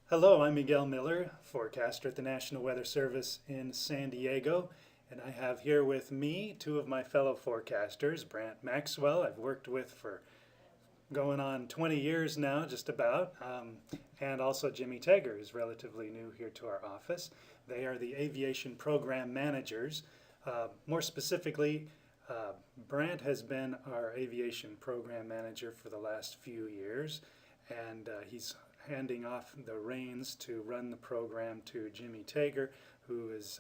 Hello, I'm Miguel Miller, forecaster at the National Weather Service in San Diego, and I have here with me two of my fellow forecasters, Brandt Maxwell, I've worked with for going on 20 years now, just about, and also Jimmy Taeger, who's relatively new here to our office. They are the aviation program managers. More specifically, Brandt has been our aviation program manager for the last few years, and he's handing off the reins to run the program to Jimmy Taeger, who is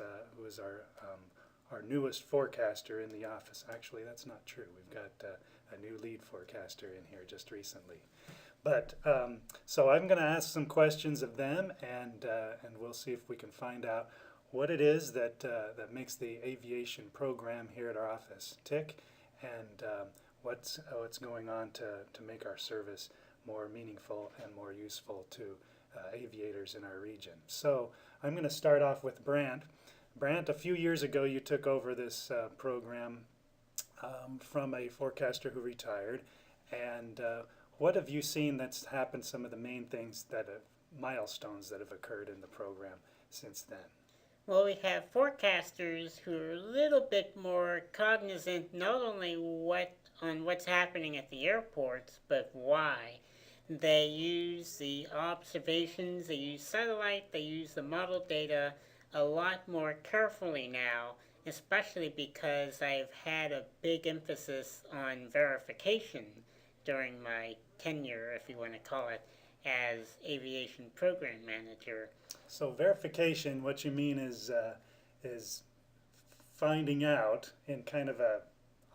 our newest forecaster in the office. Actually, that's not true. We've got a new lead forecaster in here just recently. But so I'm going to ask some questions of them, and we'll see if we can find out what it is that that makes the aviation program here at our office tick, and what's going on to make our service more meaningful and more useful to aviators in our region. So I'm going to start off with Brandt. Brandt, a few years ago you took over this program from a forecaster who retired, and what have you seen that's happened, some of the main things that milestones that have occurred in the program since then? Well, we have forecasters who are a little bit more cognizant not only what's happening at the airports, but why. They use the observations, they use satellite, they use the model data a lot more carefully now, especially because I've had a big emphasis on verification during my tenure, if you want to call it, as aviation program manager. So verification, what you mean is finding out in kind of a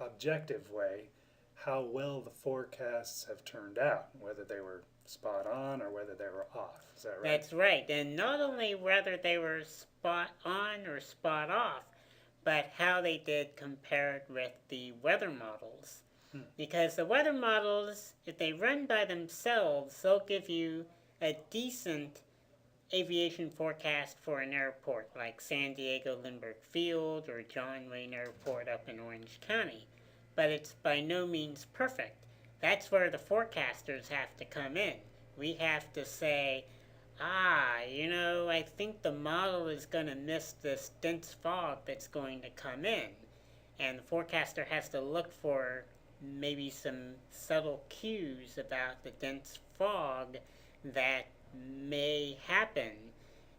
objective way how well the forecasts have turned out, whether they were spot on or whether they were off. Is that right? That's right. And not only whether they were spot on or spot off, but how they did compared with the weather models. Because the weather models, if they run by themselves, they'll give you a decent aviation forecast for an airport like San Diego Lindbergh Field or John Wayne Airport up in Orange County. But it's by no means perfect. That's where the forecasters have to come in. We have to say, I think the model is going to miss this dense fog that's going to come in. And the forecaster has to look for maybe some subtle cues about the dense fog that may happen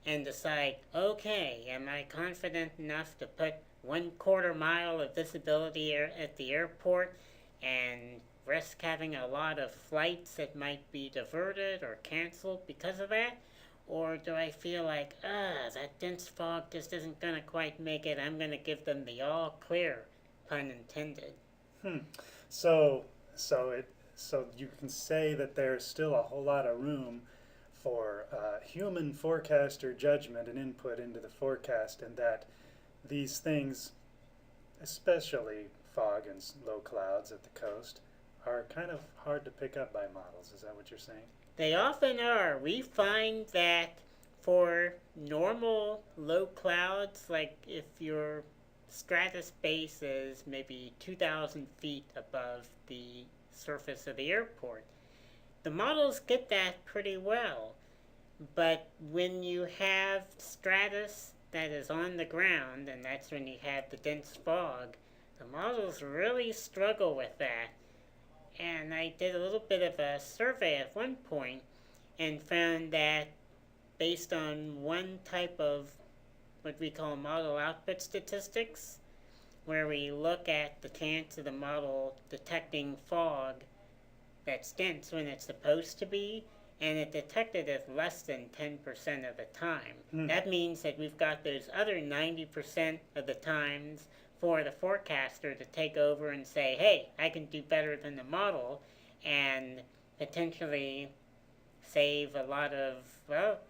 and decide, okay, am I confident enough to put 1/4 mile of visibility at the airport and risk having a lot of flights that might be diverted or canceled because of that? Or do I feel like, that dense fog just isn't going to quite make it. I'm going to give them the all clear, pun intended. So you can say that there's still a whole lot of room for human forecaster judgment and input into the forecast, and that these things, especially fog and low clouds at the coast, are kind of hard to pick up by models. Is that what you're saying? They often are. We find that for normal low clouds, like if your stratus base is maybe 2,000 feet above the surface of the airport, the models get that pretty well. But when you have stratus that is on the ground, and that's when you have the dense fog, the models really struggle with that. And I did a little bit of a survey at one point and found that based on one type of what we call model output statistics, where we look at the chance of the model detecting fog that's dense when it's supposed to be, and it detected it less than 10% of the time. That means that we've got those other 90% of the times for the forecaster to take over and say, hey, I can do better than the model, and potentially save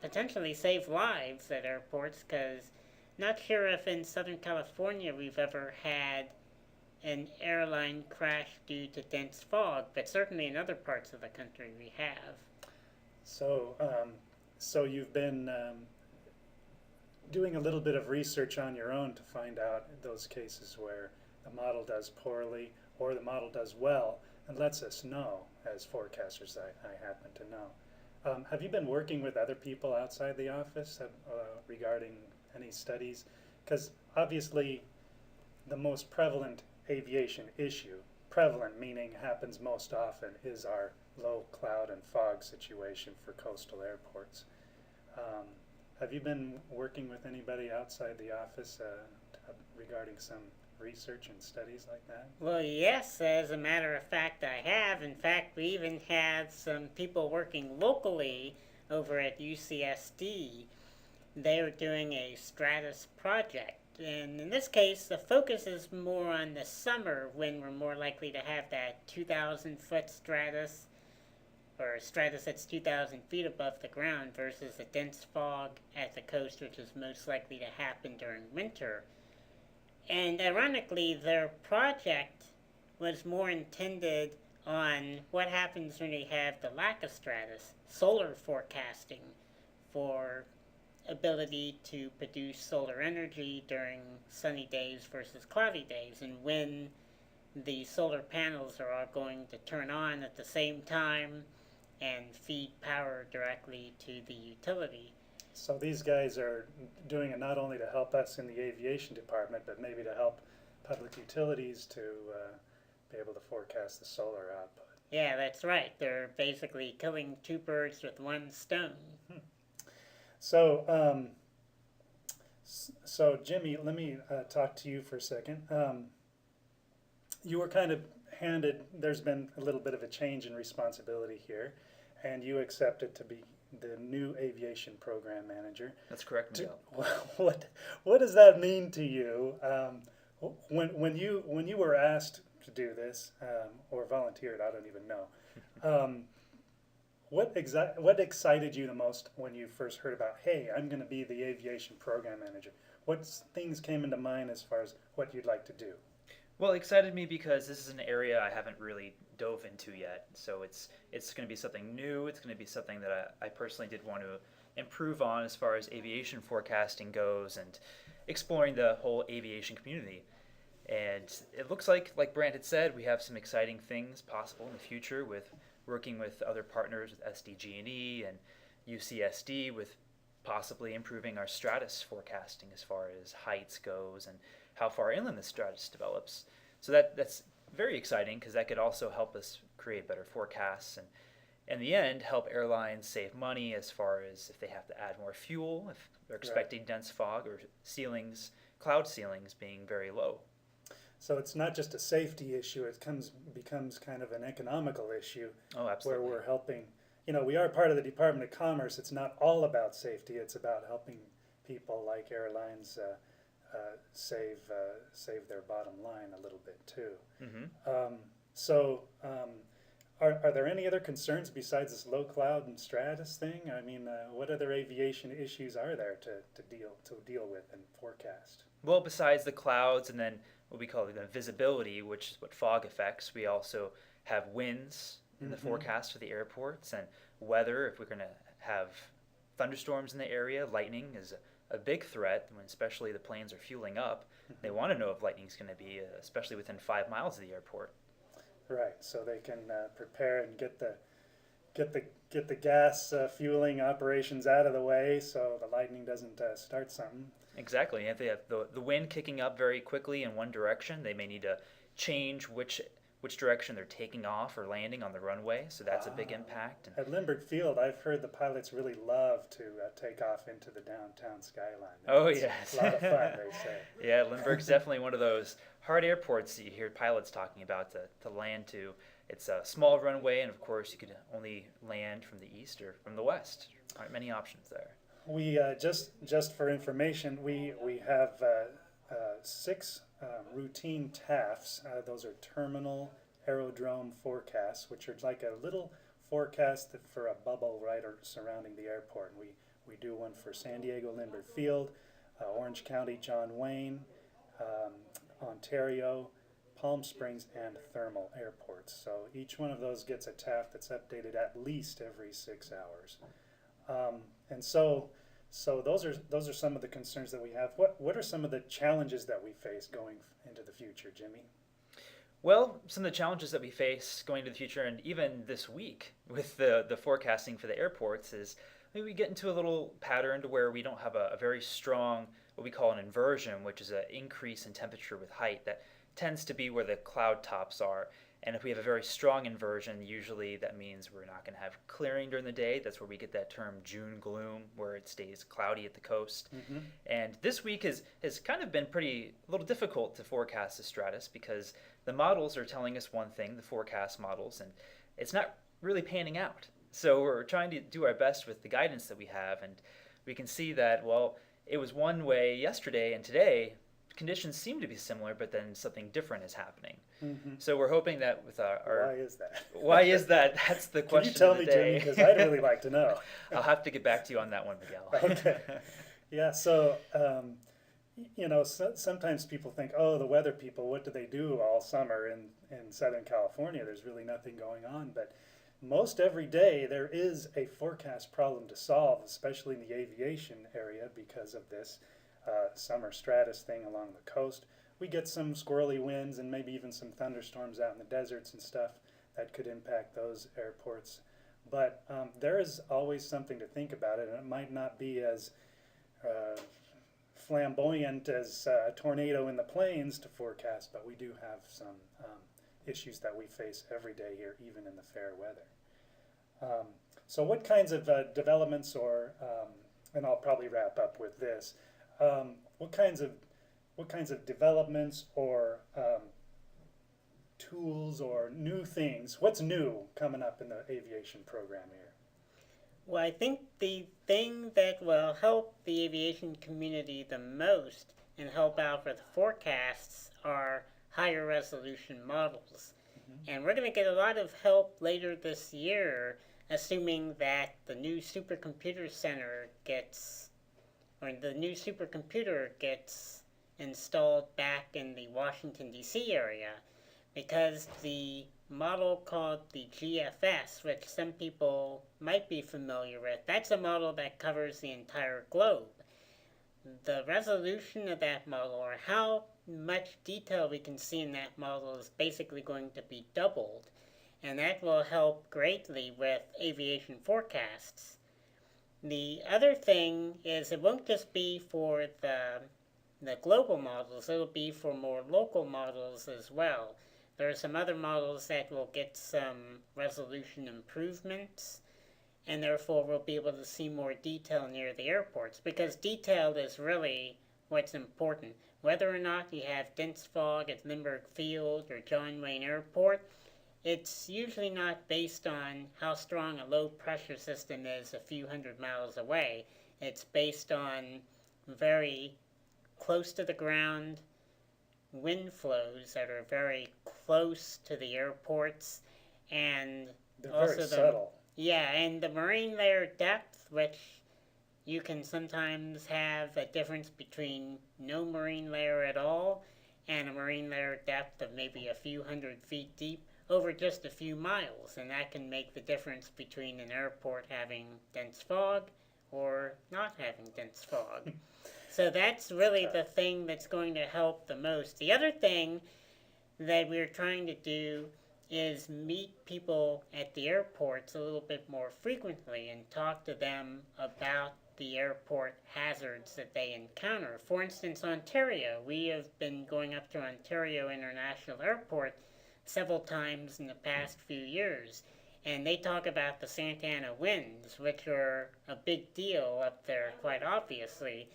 potentially save lives at airports, because not sure if in Southern California we've ever had an airline crash due to dense fog, but certainly in other parts of the country we have. So you've been doing a little bit of research on your own to find out those cases where the model does poorly or the model does well, and lets us know as forecasters. I happen to know. Have you been working with other people outside the office regarding any studies? Because obviously the most prevalent aviation issue, prevalent meaning happens most often, is our low cloud and fog situation for coastal airports. Um, have you been working with anybody outside the office regarding some research and studies like that? Well, yes, as a matter of fact, I have. In fact, we even have some people working locally over at UCSD. They're doing a Stratus project. And in this case, the focus is more on the summer when we're more likely to have that 2,000 foot stratus, or stratus that's 2,000 feet above the ground, versus the dense fog at the coast, which is most likely to happen during winter. And ironically, their project was more intended on what happens when we have the lack of stratus, solar forecasting for ability to produce solar energy during sunny days versus cloudy days, and when the solar panels are all going to turn on at the same time and feed power directly to the utility. So these guys are doing it not only to help us in the aviation department, but maybe to help public utilities to be able to forecast the solar output. Yeah, that's right. They're basically killing two birds with one stone. So, so Jimmy, let me talk to you for a second. You were kind of handed, there's been a little bit of a change in responsibility here, and you accepted to be the new aviation program manager. That's correct, Miguel. What does that mean to you? When you were asked to do this, or volunteered, I don't even know. What excited you the most when you first heard about, hey, I'm going to be the aviation program manager? What things came into mind as far as what you'd like to do? Well, it excited me because this is an area I haven't really dove into yet. So it's going to be something new. It's going to be something that I personally did want to improve on as far as aviation forecasting goes and exploring the whole aviation community. And it looks like Brandt had said, we have some exciting things possible in the future with working with other partners with SDG&E and UCSD with possibly improving our stratus forecasting as far as heights goes and how far inland the stratus develops. So that's very exciting because that could also help us create better forecasts and in the end help airlines save money as far as if they have to add more fuel, if they're expecting dense fog or cloud ceilings being very low. So it's not just a safety issue, it becomes kind of an economical issue. Oh, absolutely. Where we're helping, we are part of the Department of Commerce. It's not all about safety, it's about helping people like airlines save their bottom line a little bit too. Mm-hmm. Are there any other concerns besides this low cloud and stratus thing? I mean, what other aviation issues are there to deal with and forecast? Well, besides the clouds and then what we call the visibility, which is what fog affects, we also have winds in the forecast for the airports and weather. If we're going to have thunderstorms in the area, lightning is a big threat, when especially the planes are fueling up. They want to know if lightning's going to be, especially within 5 miles of the airport. Right, so they can prepare and get the gas fueling operations out of the way, so the lightning doesn't start something. Exactly. If they have the wind kicking up very quickly in one direction, they may need to change which direction they're taking off or landing on the runway, so that's a big impact. At Lindbergh Field, I've heard the pilots really love to take off into the downtown skyline. Oh, it's yes. a lot of fun, they say. Yeah, Lindbergh's definitely one of those hard airports that you hear pilots talking about to land to. It's a small runway, and of course you could only land from the east or from the west. There aren't many options there. We just for information, we have 6 routine TAFs. Those are terminal aerodrome forecasts, which are like a little forecast for a bubble right surrounding the airport. And we do one for San Diego Lindbergh Field, Orange County John Wayne, Ontario, Palm Springs, and Thermal airports. So each one of those gets a TAF that's updated at least every 6 hours. And so those are some of the concerns that we have. What are some of the challenges that we face going into the future, Jimmy? Well, some of the challenges that we face going into the future and even this week with the forecasting for the airports is maybe we get into a little pattern to where we don't have a very strong, what we call an inversion, which is an increase in temperature with height that tends to be where the cloud tops are. And if we have a very strong inversion, usually that means we're not going to have clearing during the day. That's where we get that term June gloom, where it stays cloudy at the coast. Mm-hmm. And this week has kind of been a little difficult to forecast the stratus because the models are telling us one thing, the forecast models, and it's not really panning out. So we're trying to do our best with the guidance that we have, and we can see that, well, it was one way yesterday, and today conditions seem to be similar, but then something different is happening. Mm-hmm. So we're hoping that with our Why is that? why is that? That's the question. Can you tell of the me, day. Jimmy? Because I'd really like to know. I'll have to get back to you on that one, Miguel. Okay. Yeah. So, sometimes people think, oh, the weather people, what do they do all summer in Southern California? There's really nothing going on. But most every day there is a forecast problem to solve, especially in the aviation area because of this summer stratus thing along the coast. We get some squirrely winds and maybe even some thunderstorms out in the deserts and stuff that could impact those airports. But there is always something to think about it, and it might not be as flamboyant as a tornado in the plains to forecast, but we do have some issues that we face every day here, even in the fair weather. So what kinds of developments and I'll probably wrap up with this, what kinds of developments or tools or new things, what's new coming up in the aviation program here? Well, I think the thing that will help the aviation community the most and help out with forecasts are higher resolution models. Mm-hmm. And we're going to get a lot of help later this year, assuming that the new supercomputer gets installed back in the Washington, D.C. area, because the model called the GFS, which some people might be familiar with, that's a model that covers the entire globe. The resolution of that model, or how much detail we can see in that model, is basically going to be doubled, and that will help greatly with aviation forecasts. The other thing is it won't just be for the global models, it'll be for more local models as well. There are some other models that will get some resolution improvements, and therefore we'll be able to see more detail near the airports, because detail is really what's important. Whether or not you have dense fog at Lindbergh Field or John Wayne Airport, it's usually not based on how strong a low pressure system is a few hundred miles away. It's based on very close to the ground wind flows that are very close to the airports, and They're also very subtle. Yeah, and the marine layer depth, which you can sometimes have a difference between no marine layer at all and a marine layer depth of maybe a few hundred feet deep over just a few miles, and that can make the difference between an airport having dense fog or not having dense fog. So that's really the thing that's going to help the most. The other thing that we're trying to do is meet people at the airports a little bit more frequently and talk to them about the airport hazards that they encounter. For instance, Ontario. We have been going up to Ontario International Airport several times in the past few years, and they talk about the Santa Ana winds, which are a big deal up there, quite obviously.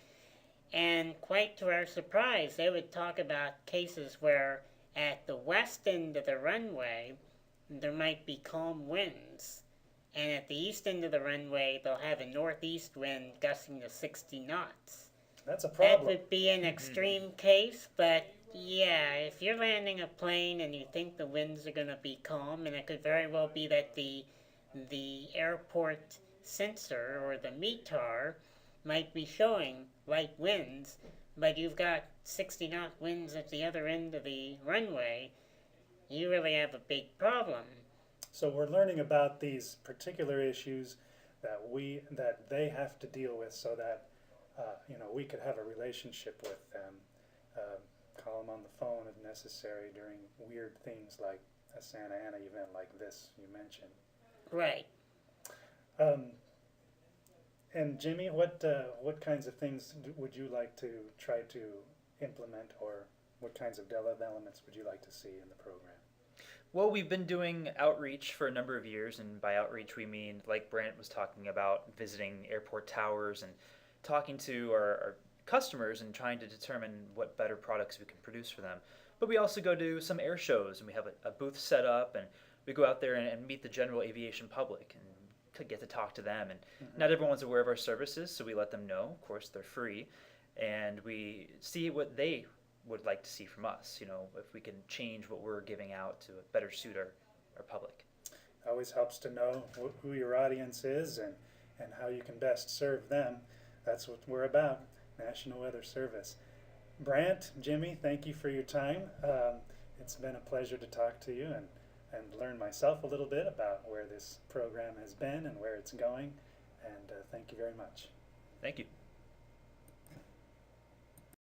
And quite to our surprise, they would talk about cases where at the west end of the runway, there might be calm winds. And at the east end of the runway, they'll have a northeast wind gusting to 60 knots. That's a problem. That would be an extreme case, but yeah, if you're landing a plane and you think the winds are going to be calm, and it could very well be that the airport sensor or the METAR might be showing light winds, but you've got 60 knot winds at the other end of the runway, you really have a big problem. So we're learning about these particular issues that they have to deal with, so that we could have a relationship with them. call them on the phone if necessary during weird things like a Santa Ana event like this you mentioned. Right. And Jimmy, what kinds of things would you like to try to implement, or what kinds of elements would you like to see in the program? Well, we've been doing outreach for a number of years, and by outreach we mean, like Brandt was talking about, visiting airport towers and talking to our customers and trying to determine what better products we can produce for them. But we also go to some air shows, and we have a booth set up, and we go out there and meet the general aviation public and to get to talk to them. And not everyone's aware of our services, so we let them know. Of course, they're free, and we see what they would like to see from us. You know, if we can change what we're giving out to better suit our public. Always helps to know who your audience is and how you can best serve them. That's what we're about, National Weather Service. Brandt, Jimmy, thank you for your time. It's been a pleasure to talk to you and learn myself a little bit about where this program has been and where it's going. And thank you very much. Thank you.